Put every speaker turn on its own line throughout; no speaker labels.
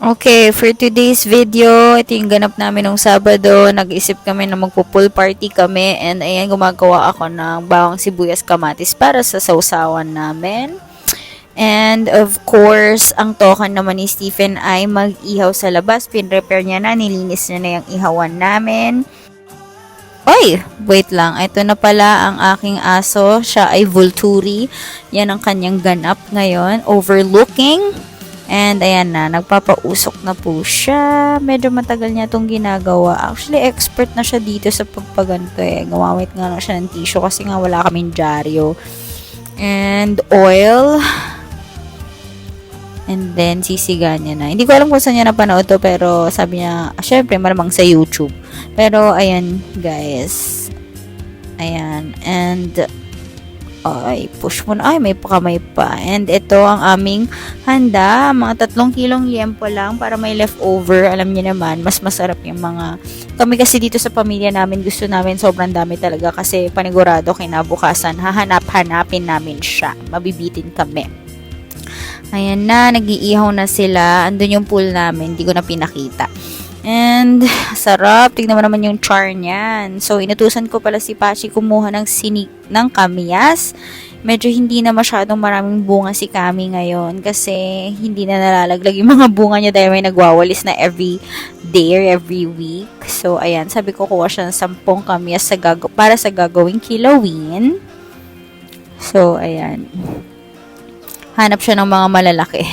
Okay, for today's video, ito yung ganap namin nung Sabado. Nag-isip kami na magpo-pool party kami and ayan, gumagawa ako ng bawang sibuyas kamatis para sa sausawan namin. And of course, ang token naman ni Stephen ay mag-ihaw sa labas. Pin-repair niya na, nilinis niya na yung ihawan namin. Oy, wait lang. Ito na pala ang aking aso. Siya ay Volturi. Yan ang kanyang ganap ngayon. Overlooking. And ayan na, nagpapausok na po siya. Medyo matagal niya itong ginagawa. Actually, expert na siya dito sa pagpaganto eh. Gumamit nga na siya ng tissue kasi nga wala kaming dyaryo. And oil. And then, sisiga niya na. Hindi ko alam kung saan niya napanood to, pero sabi niya, syempre, malamang sa YouTube. Pero, ayan, guys. Ayan. And, ay, push mo na. Ay, may pakamay pa. And ito ang aming handa. Mga 3 kilong liempo lang para may leftover. Alam niyo naman, mas masarap yung mga... Kami kasi dito sa pamilya namin, gusto namin sobrang dami talaga kasi panigurado kinabukasan, hahanap-hanapin namin siya. Mabibitin kami. Ayan na, nag-iihaw na sila. Andun yung pool namin, hindi ko na pinakita. And, sarap. Tignan mo naman yung char niyan. So, inutusan ko pala si Pachi kumuha ng kamyas. Medyo hindi na masyadong maraming bunga si Kami ngayon kasi hindi na nalalaglag yung mga bunga niya dahil may nagwawalis na every day or every week. So, ayan. Sabi ko kuha siya ng 10 kamyas para sa gagawing kilawin. So, ayan. Hanap siya ng mga malalaki.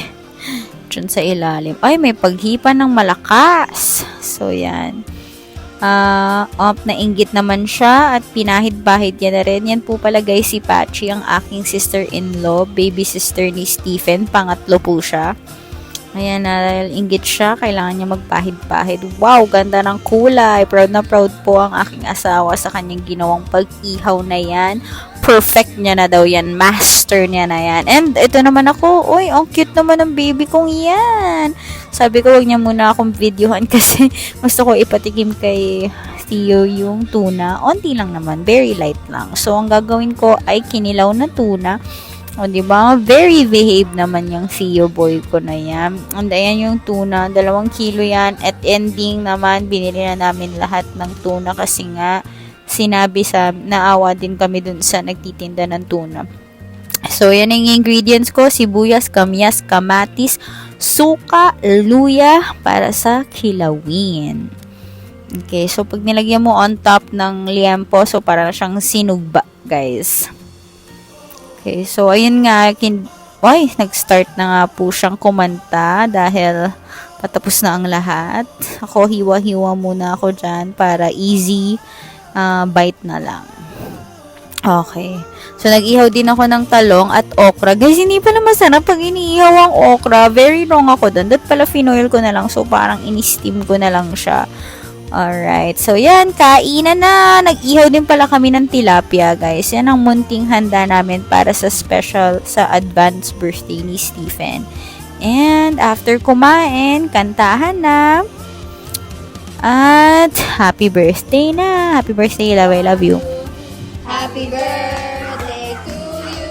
Diyan sa ilalim. Ay, may paghipa ng malakas. So, yan. Nainggit naman siya at pinahid-bahid niya na rin. Yan po pala guys si Pachi, ang aking sister-in-law, baby sister ni Stephen. Pangatlo po siya. Ayan, dahil inggit siya, kailangan niya magpahid-pahid. Wow, ganda ng kulay. Proud na proud po ang aking asawa sa kanyang ginawang pag-ihaw na yan. Perfect niya na daw yan. Master niya na yan. And ito naman ako, uy, ang cute naman ng baby kong yan. Sabi ko, wag niya muna akong videohan kasi gusto ko ipatikim kay Theo yung tuna. Onti lang naman, very light lang. So, ang gagawin ko ay kinilaw na tuna. O, diba? Very behave naman yung Theo boy ko na yan. And ayan yung tuna. 2 kilo yan. At ending naman, binili na namin lahat ng tuna kasi nga, sinabi naawa din kami dun sa nagtitinda ng tuna. So, yan ang ingredients ko. Sibuyas, kamyas, kamatis, suka, luya para sa kilawin. Okay, so pag nilagyan mo on top ng liempo, so para siyang sinugba, guys. Okay, so ayun nga, nag-start na nga po siyang kumanta dahil patapos na ang lahat. Ako, hiwa-hiwa muna ako dyan para easy bite na lang. Okay. So, nag-ihaw din ako ng talong at okra. Guys, hindi pala masarap pag iniihaw ang okra. Very wrong ako doon. Dapat pala finoil ko na lang. So, parang in-steam ko na lang siya. Alright. So, yan. Kainan na. Nag-ihaw din pala kami ng tilapia, guys. Yan ang munting handa namin para sa special, sa advance birthday ni Stephen. And, after kumain, kantahan na. At, happy birthday na. Happy birthday, love. I love you.
Happy birthday to you.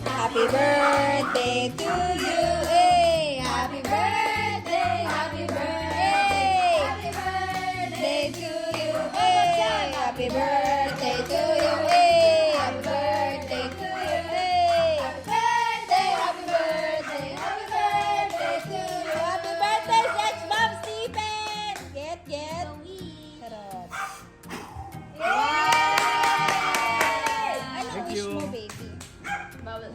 Happy birthday to you. Hey, happy birthday. Happy birthday. Happy birthday to you. Hey, happy birthday to you. Hey, happy birthday to you. Hey, happy birthday. Happy birthday. Happy birthday to you. Happy birthday, Sex Mom Stephen. Get. Charot. Yay! Ano wish mo, baby? Bawal.